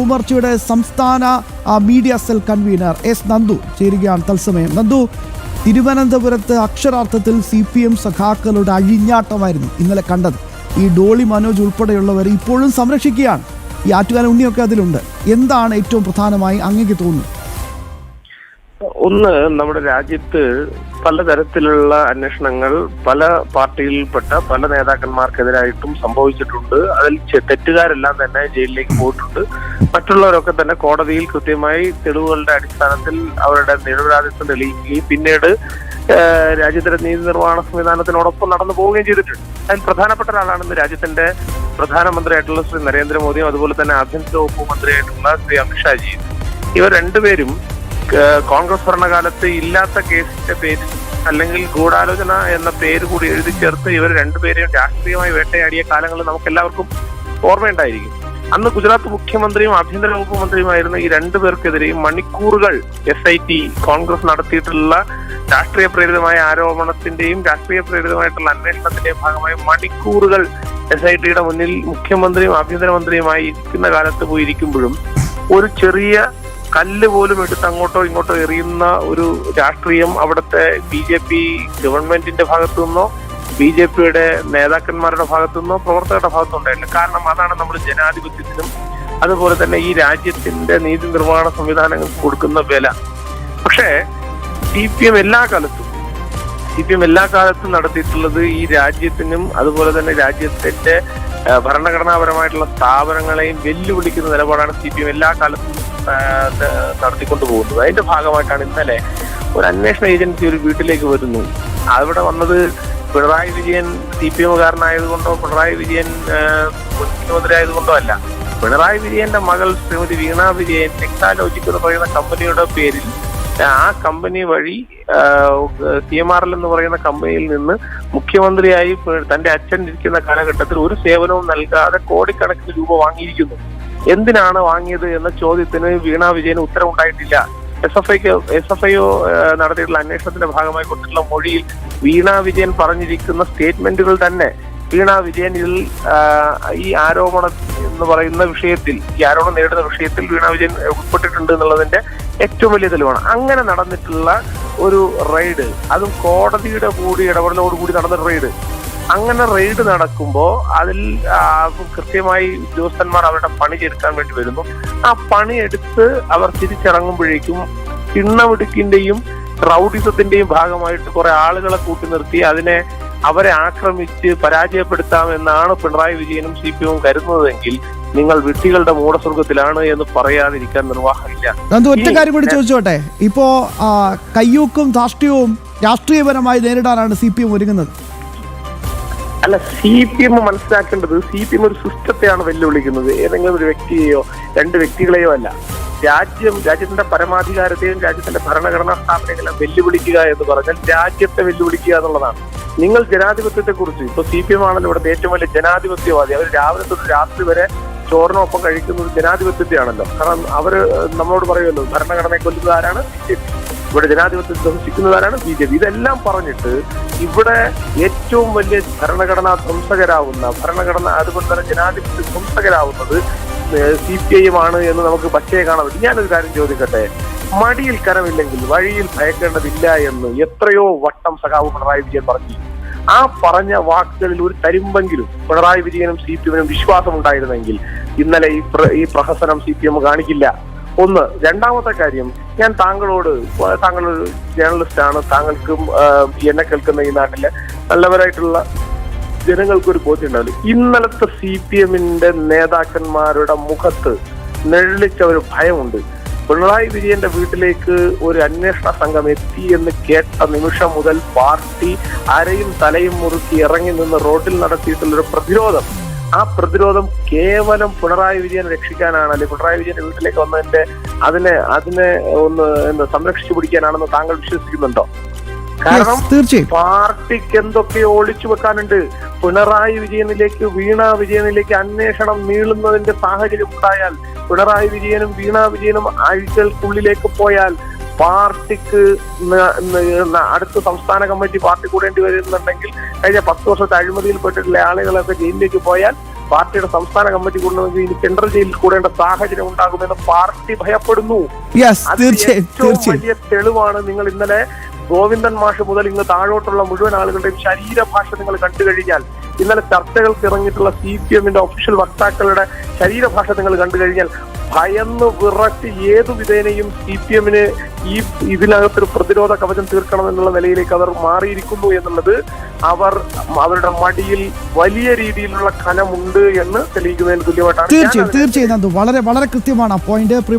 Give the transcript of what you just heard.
യുടെ സംസ്ഥാന media cell convener S Nandu ചേരുകയാണ് തത്സമയം. നന്ദു, തിരുവനന്തപുരത്ത് അക്ഷരാർത്ഥത്തിൽ CPM സഖാക്കളുടെ അഴിഞ്ഞാട്ടമായിരുന്നു ഇന്നലെ കണ്ടത്. ഈ ഡോളി മനോജ് ഉൾപ്പെടെയുള്ളവർ ഇപ്പോഴും സംരക്ഷിക്കുകയാണ്. ഈ ആറ്റുകാല ഉണ്ണിയൊക്കെ അതിലുണ്ട്. എന്താണ് ഏറ്റവും പ്രധാനമായി അങ്ങേക്ക് തോന്നുന്നത്? ഒന്ന്, നമ്മുടെ രാജ്യത്ത് പലതരത്തിലുള്ള അന്വേഷണങ്ങൾ പല പാർട്ടിയിൽപ്പെട്ട പല നേതാക്കന്മാർക്കെതിരായിട്ടും സംഭവിച്ചിട്ടുണ്ട്. അതിൽ തെറ്റുകാരെല്ലാം തന്നെ ജയിലിലേക്ക് പോയിട്ടുണ്ട്. മറ്റുള്ളവരൊക്കെ തന്നെ കോടതിയിൽ കൃത്യമായി തെളിവുകളുടെ അടിസ്ഥാനത്തിൽ അവരുടെ നിരപരാധിത്വം തെളിയിക്കുകയും പിന്നീട് രാജ്യത്തിന്റെ നീതി നിർവഹണ സംവിധാനത്തിനോടൊപ്പം നടന്നു പോവുകയും ചെയ്തിട്ടുണ്ട്. അതിൽ പ്രധാനപ്പെട്ട ഒരാളാണ് ഇന്ന് രാജ്യത്തിന്റെ പ്രധാനമന്ത്രിയായിട്ടുള്ള ശ്രീ നരേന്ദ്രമോദിയും അതുപോലെ തന്നെ ആഭ്യന്തര വകുപ്പ് മന്ത്രിയായിട്ടുള്ള ശ്രീ അമിത്ഷാജിയും. ഇവർ രണ്ടുപേരും കോൺഗ്രസ് ഭരണകാലത്ത് ഇല്ലാത്ത കേസിന്റെ പേരിൽ അല്ലെങ്കിൽ ഗൂഢാലോചന എന്ന പേര് കൂടി എഴുതി ചേർത്ത് ഇവർ രണ്ടുപേരെയും രാഷ്ട്രീയമായി വേട്ടയാടിയ കാലങ്ങൾ നമുക്ക് എല്ലാവർക്കും ഓർമ്മയുണ്ടായിരിക്കും. അന്ന് ഗുജറാത്ത് മുഖ്യമന്ത്രിയും ആഭ്യന്തര വകുപ്പ് മന്ത്രിയുമായിരുന്ന ഈ രണ്ടുപേർക്കെതിരെയും മണിക്കൂറുകൾ SIT കോൺഗ്രസ് നടത്തിയിട്ടുള്ള രാഷ്ട്രീയ പ്രേരിതമായ ആരോപണത്തിന്റെയും രാഷ്ട്രീയ പ്രേരിതമായിട്ടുള്ള അന്വേഷണത്തിന്റെയും ഭാഗമായി മണിക്കൂറുകൾ SITയുടെ മുന്നിൽ മുഖ്യമന്ത്രിയും ആഭ്യന്തരമന്ത്രിയുമായി ഇരിക്കുന്ന കാലത്ത് പോയിരിക്കുമ്പോഴും ഒരു ചെറിയ കല്ല് പോലും എടുത്ത് അങ്ങോട്ടോ ഇങ്ങോട്ടോ എറിയുന്ന ഒരു രാഷ്ട്രീയം അവിടുത്തെ BJP ഗവൺമെന്റിന്റെ ഭാഗത്തു നിന്നോ BJPയുടെ നേതാക്കന്മാരുടെ ഭാഗത്തു നിന്നോ പ്രവർത്തകരുടെ ഭാഗത്തുനിന്നോ ഉണ്ടായില്ല. കാരണം അതാണ് നമ്മൾ ജനാധിപത്യത്തിനും അതുപോലെ തന്നെ ഈ രാജ്യത്തിന്റെ നീതി നിർവഹണ സംവിധാനങ്ങൾക്ക് കൊടുക്കുന്ന വില. പക്ഷേ CPM എല്ലാ കാലത്തും നടത്തിയിട്ടുള്ളത് ഈ രാജ്യത്തിനും അതുപോലെ തന്നെ രാജ്യത്തിന്റെ ഭരണഘടനാപരമായിട്ടുള്ള സ്ഥാപനങ്ങളെയും വെല്ലുവിളിക്കുന്ന നിലപാടാണ് CPM എല്ലാ കാലത്തും നടത്തിക്കൊണ്ടു പോകുന്നത്. അതിന്റെ ഭാഗമായിട്ടാണ് ഇന്നലെ ഒരു അന്വേഷണ ഏജൻസി ഒരു വീട്ടിലേക്ക് വരുന്നു. അവിടെ വന്നത് പിണറായി വിജയൻ CPM-കാരനായതുകൊണ്ടോ പിണറായി വിജയൻ മുഖ്യമന്ത്രി ആയതുകൊണ്ടോ അല്ല. പിണറായി വിജയന്റെ മകൾ ശ്രീമതി വീണ വിജയൻ ടെക്നോളജിക് എന്ന് പറയുന്ന കമ്പനിയുടെ പേരിൽ ആ കമ്പനി വഴി CMRL എന്ന് പറയുന്ന കമ്പനിയിൽ നിന്ന് മുഖ്യമന്ത്രിയായി തന്റെ അച്ഛൻ ഇരിക്കുന്ന കാലഘട്ടത്തിൽ ഒരു സേവനവും നൽകാതെ കോടിക്കണക്കിന് രൂപ വാങ്ങിയിരിക്കുന്നു. എന്തിനാണ് വാങ്ങിയത് എന്ന ചോദ്യത്തിന് വീണ വിജയന് ഉത്തരവുണ്ടായിട്ടില്ല. SFIO നടത്തിയിട്ടുള്ള അന്വേഷണത്തിന്റെ ഭാഗമായി കൊടുത്തിട്ടുള്ള മൊഴിയിൽ വീണ വിജയൻ പറഞ്ഞിരിക്കുന്ന സ്റ്റേറ്റ്മെന്റുകൾ തന്നെ വീണ വിജയൻ ഇതിൽ ഈ ആരോപണം എന്ന് പറയുന്ന വിഷയത്തിൽ ഈ ആരോപണം നേരിടുന്ന വിഷയത്തിൽ വീണ വിജയൻ ഉൾപ്പെട്ടിട്ടുണ്ട് എന്നുള്ളതിന്റെ ഏറ്റവും വലിയ തെളിവാണ്. അങ്ങനെ നടന്നിട്ടുള്ള ഒരു റെയ്ഡ്, അതും കോടതിയുടെ കൂടി ഇടപെടലോടുകൂടി നടന്ന റെയ്ഡ്. അങ്ങനെ റെയ്ഡ് നടക്കുമ്പോൾ അതിൽ കൃത്യമായി ഉദ്യോഗസ്ഥന്മാർ അവരുടെ പണി ചെയ്തെടുക്കാൻ വേണ്ടി വരുന്നു. ആ പണിയെടുത്ത് അവർ തിരിച്ചിറങ്ങുമ്പോഴേക്കും കിണ്ണമിടുക്കിന്റെയും റൗഡിസത്തിന്റെയും ഭാഗമായിട്ട് കുറെ ആളുകളെ കൂട്ടി നിർത്തി അവരെ ആക്രമിച്ച് പരാജയപ്പെടുത്താമെന്നാണ് പിണറായി വിജയനും CPM കരുതുന്നതെങ്കിൽ നിങ്ങൾ വിട്ടികളുടെ മൂടസ്വർഗത്തിലാണ് എന്ന് പറയാതിരിക്കാൻ നിർവാഹമില്ല. ഒറ്റ കാര്യം കൂടി ചോദിച്ചോട്ടെ, ഇപ്പോ കയ്യൂക്കും ധാർഷ്ട്യവും രാഷ്ട്രീയപരമായി നേരിടാനാണ് CPM ഒരുങ്ങുന്നത്. അല്ല, CPM മനസ്സിലാക്കേണ്ടത് CPM ഒരു സിസ്റ്റത്തെയാണ് വെല്ലുവിളിക്കുന്നത്. ഏതെങ്കിലും ഒരു വ്യക്തിയെയോ രണ്ട് വ്യക്തികളെയോ അല്ല. രാജ്യത്തിന്റെ പരമാധികാരത്തെയും രാജ്യത്തിന്റെ ഭരണഘടനാ സ്ഥാപനങ്ങളെ വെല്ലുവിളിക്കുക എന്ന് പറഞ്ഞാൽ രാജ്യത്തെ വെല്ലുവിളിക്കുക എന്നുള്ളതാണ്. നിങ്ങൾ ജനാധിപത്യത്തെ കുറിച്ച് ഇപ്പൊ CPM ആണല്ലോ ഇവിടുത്തെ ഏറ്റവും വലിയ ജനാധിപത്യവാദി. അവർ രാവിലെ തൊട്ട് രാത്രി വരെ ചോറിനൊപ്പം കഴിക്കുന്നത് ജനാധിപത്യത്തെയാണല്ലോ. കാരണം അവര് നമ്മളോട് പറയുമല്ലോ ഭരണഘടനയെ കൊല്ലുന്നത് ആരാണ്? BJP. ഇവിടെ ജനാധിപത്യം ധ്വംസിക്കുന്നതാരാണ്? BJP. ഇതെല്ലാം പറഞ്ഞിട്ട് ഇവിടെ ഏറ്റവും വലിയ ഭരണഘടനാ ധ്വംസകരാവുന്ന അതുപോലെ തന്നെ ജനാധിപത്യ ധ്വംസകരാവുന്നത് CPIM ആണ് എന്ന് നമുക്ക് പച്ചയെ കാണാൻ പറ്റും. ഞാനൊരു കാര്യം ചോദിക്കട്ടെ, മടിയിൽ കരമില്ലെങ്കിൽ വഴിയിൽ ഭയക്കേണ്ടതില്ല എന്ന് എത്രയോ വട്ടം സഖാവ് പിണറായി വിജയൻ പറഞ്ഞു. ആ പറഞ്ഞ വാക്കുകളിൽ ഒരു തരിമ്പെങ്കിലും പിണറായി വിജയനും CPM-നും വിശ്വാസം ഉണ്ടായിരുന്നെങ്കിൽ ഇന്നലെ ഈ പ്രഹസനം CPM കാണിക്കില്ല. ഒന്ന്. രണ്ടാമത്തെ കാര്യം, ഞാൻ താങ്കൾ ജേർണലിസ്റ്റ് ആണ്, താങ്കൾക്കും എന്നെ കേൾക്കുന്ന ഈ നാട്ടിലെ നല്ലവരായിട്ടുള്ള ജനങ്ങൾക്കൊരു ബോധ്യം ഉണ്ടാവില്ല. ഇന്നലത്തെ CPM-ന്റെ നേതാക്കന്മാരുടെ മുഖത്ത് നെഴലിച്ച ഒരു ഭയമുണ്ട്. പിണറായി വിജയന്റെ വീട്ടിലേക്ക് ഒരു അന്വേഷണ സംഘം എത്തി എന്ന് കേട്ട നിമിഷം മുതൽ പാർട്ടി അരയും തലയും മുറുക്കി ഇറങ്ങി നിന്ന് റോഡിൽ നടത്തിയിട്ടുള്ളൊരു പ്രതിരോധം, ആ പ്രതിരോധം കേവലം പിണറായി വിജയനെ രക്ഷിക്കാനാണ്, അല്ലെങ്കിൽ പിണറായി വിജയന്റെ വീട്ടിലേക്ക് വന്നതിന്റെ അതിനെ ഒന്ന് സംരക്ഷിച്ചു പിടിക്കാനാണെന്ന് താങ്കൾ വിശ്വസിക്കുന്നുണ്ടോ? കാരണം പാർട്ടിക്ക് എന്തൊക്കെയോ ഒളിച്ചു വെക്കാനുണ്ട്. പിണറായി വിജയനിലേക്ക് വീണ വിജയനിലേക്ക് അന്വേഷണം നീളുന്നതിന്റെ സാഹചര്യം ഉണ്ടായാൽ, പിണറായി വിജയനും വീണ വിജയനും ആഴ്ചകൾക്കുള്ളിലേക്ക് പോയാൽ പാർട്ടിക്ക് അടുത്ത സംസ്ഥാന കമ്മിറ്റി പാർട്ടി കൂടേണ്ടി വരുന്നുണ്ടെങ്കിൽ കഴിഞ്ഞ 10 വർഷത്തെ അഴിമതിയിൽ പെട്ടിട്ടുള്ള ആളുകളൊക്കെ ജയിലിലേക്ക് പോയാൽ പാർട്ടിയുടെ സംസ്ഥാന കമ്മിറ്റി കൊണ്ടുവന്നെങ്കിൽ ഇനി സെൻട്രൽ ജയിലിൽ കൂടേണ്ട സാഹചര്യം ഉണ്ടാകുമെന്ന് പാർട്ടി ഭയപ്പെടുന്നു. ഏറ്റവും വലിയ തെളിവാണ് നിങ്ങൾ ഇന്നലെ ഗോവിന്ദൻ മാഷ് മുതൽ ഇന്ന് താഴോട്ടുള്ള മുഴുവൻ ആളുകളുടെയും ശരീരഭാഷ നിങ്ങൾ കണ്ടു കഴിഞ്ഞാൽ, ഇന്നലെ ചർച്ചകൾക്ക് ഇറങ്ങിയിട്ടുള്ള CPM-ന്റെ ഒഫീഷ്യൽ വക്താക്കളുടെ ശരീരഭാഷ നിങ്ങൾ കണ്ടു കഴിഞ്ഞാൽ ഭയന്ന് വിറച്ച് ഏതു വിധേനയും CPM-ന് ഈ ഇതിനകത്തൊരു പ്രതിരോധ കവചം തീർക്കണം എന്നുള്ള നിലയിലേക്ക് അവർ മാറിയിരിക്കുന്നു എന്നുള്ളത് അവരുടെ മടിയിൽ വലിയ രീതിയിലുള്ള കനമുണ്ട് എന്ന് തെളിയിക്കുന്നതിന് തുല്യമായിട്ടാണ്. തീർച്ചയായും നന്ദു, വളരെ വളരെ കൃത്യമാണ് ആ പോയിന്റ്.